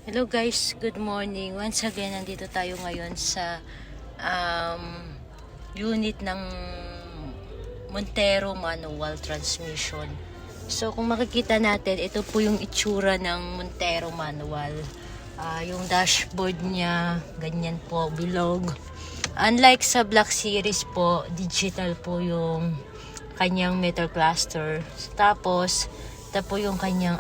Hello guys, good morning. Once again, nandito tayo ngayon sa unit ng Montero manual transmission. So kung makikita natin, ito po yung itsura ng Montero manual. Yung dashboard niya, ganyan po, bilog. Unlike sa Black Series po, digital po yung kanyang metal cluster. Tapos, ito po yung kanyang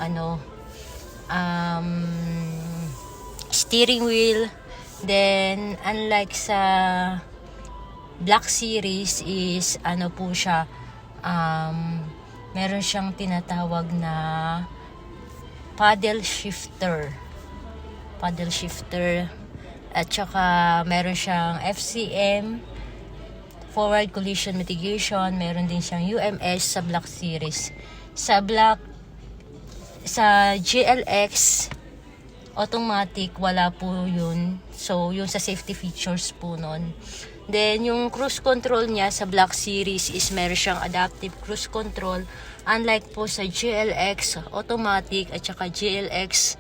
steering wheel. Then unlike sa Black Series is po siya, meron siyang tinatawag na paddle shifter at saka meron siyang FCM, forward collision mitigation. Meron din siyang UMS sa Black Series. Sa GLX automatic, wala po yun. So, yung sa safety features po nun. Then, yung cruise control niya sa Black Series is meron siyang adaptive cruise control. Unlike po sa GLX automatic at saka GLX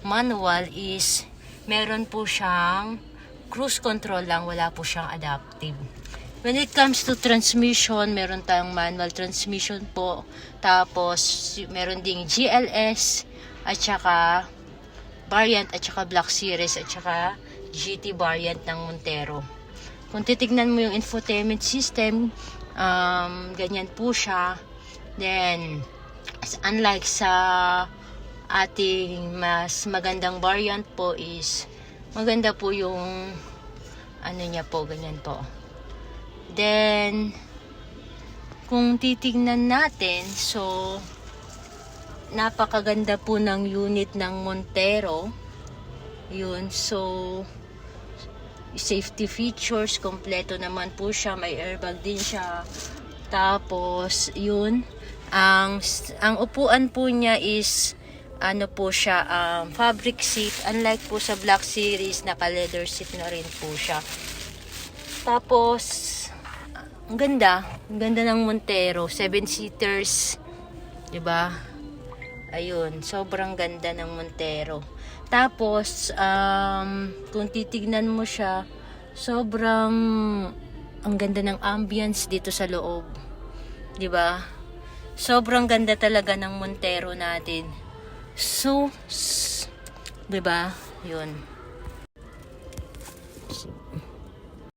manual is meron po siyang cruise control lang, wala po siyang adaptive. When it comes to transmission, meron tayong manual transmission po. Tapos, meron ding GLS at saka variant at saka Black Series at saka GT variant ng Montero. Kung titignan mo yung infotainment system, ganyan po siya. Then, unlike sa ating mas magandang variant po is maganda po yung niya po, ganyan po. Then, kung titignan natin, so napakaganda po ng unit ng Montero. Yun, so safety features, kompleto naman po siya. May airbag din siya. Tapos, yun, ang upuan po niya is po siya, fabric seat. Unlike po sa Black Series, naka-leather seat na rin po siya. Tapos, ang ganda ng Montero, 7-seaters, 'di ba? Ayun, sobrang ganda ng Montero. Tapos, kung titignan mo siya, sobrang ang ganda ng ambience dito sa loob. 'Di ba? Sobrang ganda talaga ng Montero natin. So, 'di ba? 'Yun.